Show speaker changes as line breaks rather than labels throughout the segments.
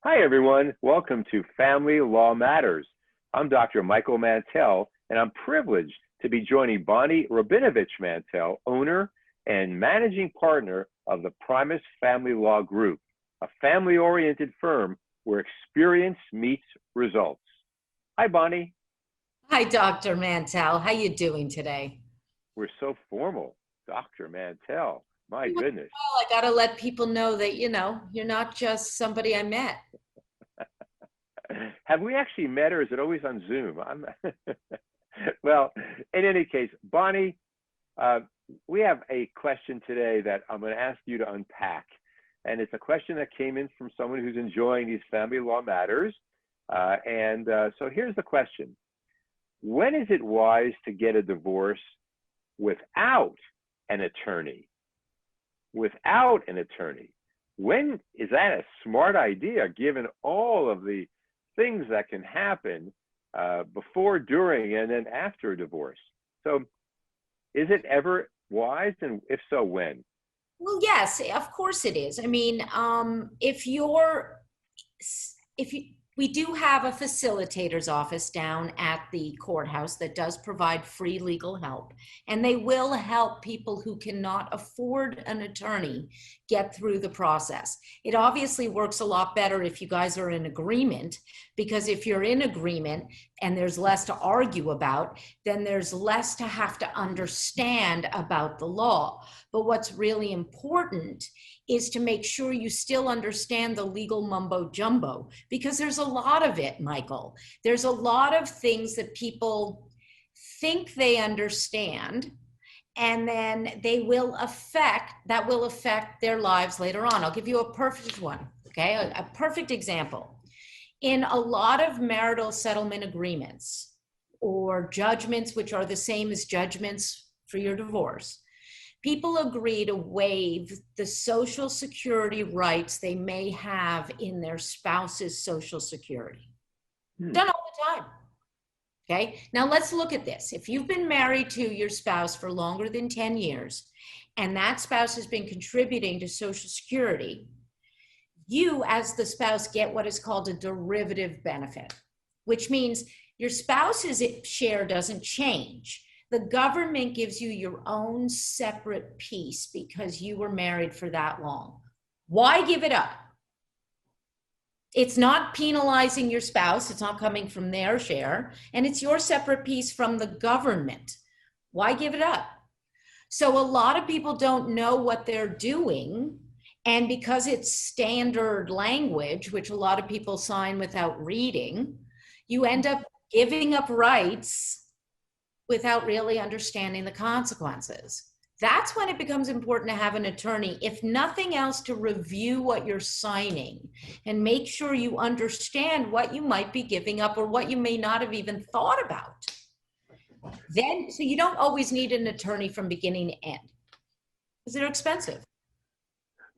Hi, everyone. Welcome to Family Law Matters. I'm Dr. Michael Mantell, and I'm privileged to be joining Bonnie Rabinovich Mantell, owner and managing partner of the Primus Family Law Group, a family-oriented firm where experience meets results. Hi, Bonnie.
Hi, Dr. Mantell. How you doing today?
We're so formal. Dr. Mantell. My
Well,
goodness.
I gotta let people know that, you're not just somebody I met.
Have we actually met, or is it always on Zoom? Well, in any case, Bonnie, Uh, we have a question today that I'm going to ask you to unpack. And it's a question that came in from someone who's enjoying these family law matters. So here's the question. When is it wise to get a divorce without an attorney? Without an attorney. When is that a smart idea, given all of the things that can happen before, during, and then after a divorce? So is it ever wise? And if so, when?
Well, yes, of course it is. I mean, if you, we do have a facilitator's office down at the courthouse that does provide free legal help, and they will help people who cannot afford an attorney get through the process. It obviously works a lot better if you guys are in agreement, because if you're in agreement and there's less to argue about, then there's less to have to understand about the law. But what's really important is to make sure you still understand the legal mumbo jumbo, because there's a lot of it, Michael. There's a lot of things that people think they understand, and then that will affect their lives later on. I'll give you a perfect one, okay? A perfect example. In a lot of marital settlement agreements or judgments, which are the same as judgments for your divorce, people agree to waive the Social Security rights they may have in their spouse's Social Security. Done all the time. Okay, now let's look at this. If you've been married to your spouse for longer than 10 years, and that spouse has been contributing to Social Security, you as the spouse get what is called a derivative benefit, which means your spouse's share doesn't change. The government gives you your own separate piece because you were married for that long. Why give it up? It's not penalizing your spouse. It's not coming from their share. And it's your separate piece from the government. Why give it up? So a lot of people don't know what they're doing. And because it's standard language, which a lot of people sign without reading, you end up giving up rights without really understanding the consequences. That's when it becomes important to have an attorney, if nothing else, to review what you're signing and make sure you understand what you might be giving up or what you may not have even thought about. So you don't always need an attorney from beginning to end because they're expensive.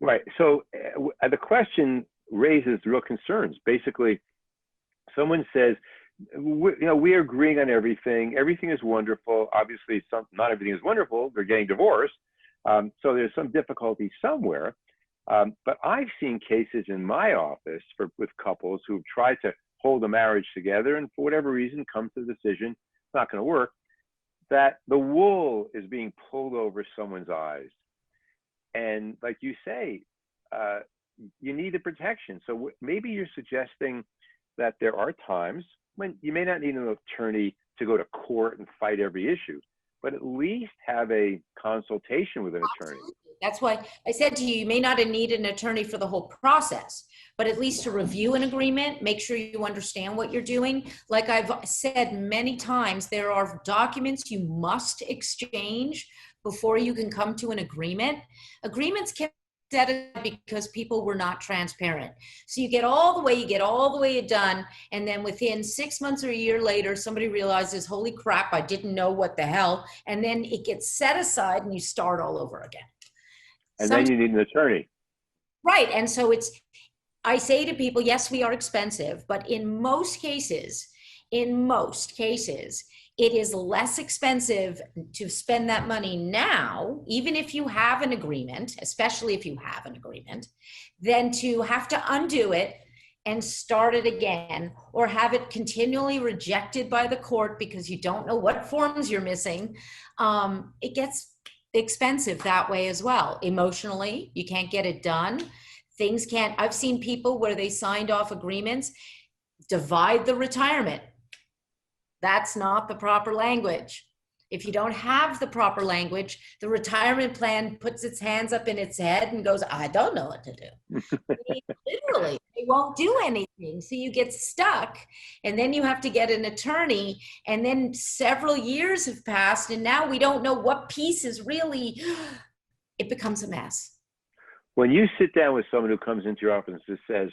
Right. So the question raises real concerns. Basically, someone says, we're agreeing on everything. Everything is wonderful. Obviously, not everything is wonderful. They're getting divorced. So there's some difficulty somewhere. But I've seen cases in my office with couples who've tried to hold a marriage together and for whatever reason come to the decision it's not going to work, that the wool is being pulled over someone's eyes. And like you say, you need the protection. So maybe you're suggesting that there are times when you may not need an attorney to go to court and fight every issue, but at least have a consultation with an attorney.
Absolutely. That's why I said to you, you may not need an attorney for the whole process, but at least to review an agreement, make sure you understand what you're doing. Like I've said many times, there are documents you must exchange before you can come to an agreement. Agreements can because people were not transparent. So you get all the way done. And then within 6 months or a year later, somebody realizes, holy crap, I didn't know what the hell. And then it gets set aside and you start all over again.
And then you need an attorney.
Right. And so I say to people, yes, we are expensive, but in most cases, it is less expensive to spend that money now, even if you have an agreement, especially if you have an agreement, than to have to undo it and start it again, or have it continually rejected by the court because you don't know what forms you're missing, it gets expensive that way as well. Emotionally, you can't get it done. Things can't, I've seen people where they signed off agreements, divide the retirement. That's not the proper language. If you don't have the proper language, the retirement plan puts its hands up in its head and goes, I don't know what to do. Literally, they won't do anything. So you get stuck, and then you have to get an attorney, and then several years have passed, and now we don't know what piece is really, it becomes a mess.
When you sit down with someone who comes into your office and says,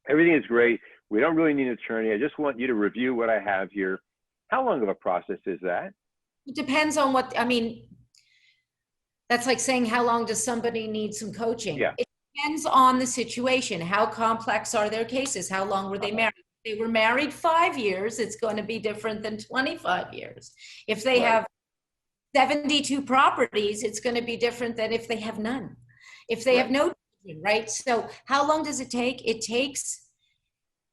everything is great, we don't really need an attorney, I just want you to review what I have here, how long of a process is that?
It depends on what, I mean, that's like saying, how long does somebody need some coaching?
Yeah.
It depends on the situation. How complex are their cases? How long were they married? If they were married 5 years, it's going to be different than 25 years. If they have 72 properties, it's going to be different than if they have none. If they have no children, right? So how long does it take? It takes,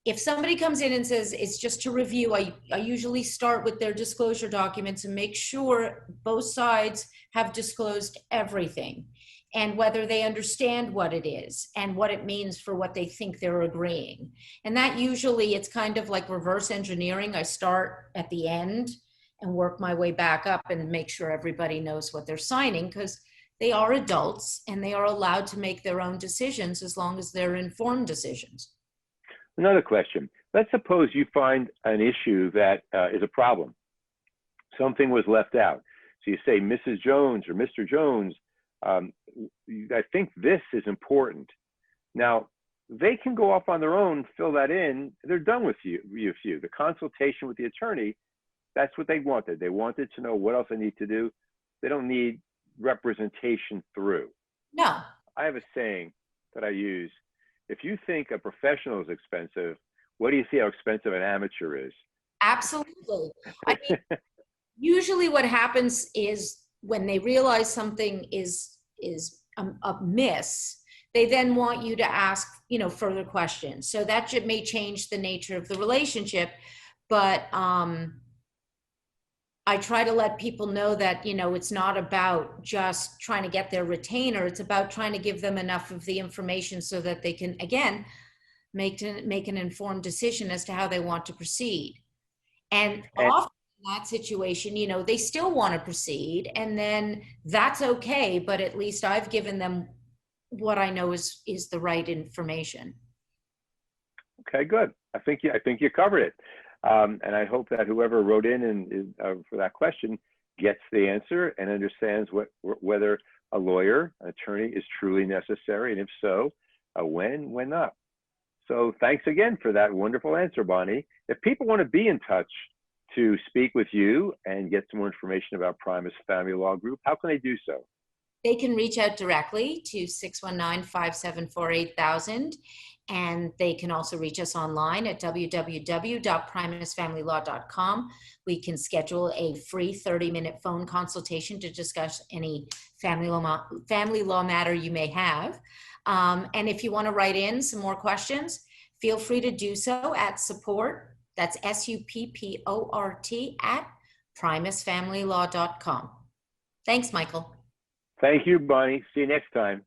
if somebody comes in and says it's just to review, I usually start with their disclosure documents and make sure both sides have disclosed everything and whether they understand what it is and what it means for what they think they're agreeing. And that usually, it's kind of like reverse engineering. I start at the end and work my way back up and make sure everybody knows what they're signing, because they are adults and they are allowed to make their own decisions as long as they're informed decisions.
Another question. Let's suppose you find an issue that is a problem. Something was left out. So you say, Mrs. Jones or Mr. Jones, I think this is important. Now, they can go off on their own, fill that in, they're done with you. The consultation with the attorney, that's what they wanted. They wanted to know what else they need to do. They don't need representation through.
No.
I have a saying that I use. If you think a professional is expensive, what do you see how expensive an amateur is?
Absolutely. I mean, usually what happens is when they realize something is a miss, they then want you to ask, further questions. So that may change the nature of the relationship, but I try to let people know that, it's not about just trying to get their retainer. It's about trying to give them enough of the information so that they can, again, make an informed decision as to how they want to proceed. And often in that situation, they still want to proceed, and then that's okay, but at least I've given them what I know is the right information.
Okay, good. I think you covered it. And I hope that whoever wrote in for that question gets the answer and understands whether a lawyer, an attorney is truly necessary, and if so, when not. So thanks again for that wonderful answer, Bonnie. If people want to be in touch to speak with you and get some more information about Primus Family Law Group, how can they do so?
They can reach out directly to 619-574-8000. And they can also reach us online at www.primusfamilylaw.com. We can schedule a free 30-minute phone consultation to discuss any family law matter you may have. And if you want to write in some more questions, feel free to do so at support, that's SUPPORT, at primusfamilylaw.com. Thanks, Michael.
Thank you, Bonnie. See you next time.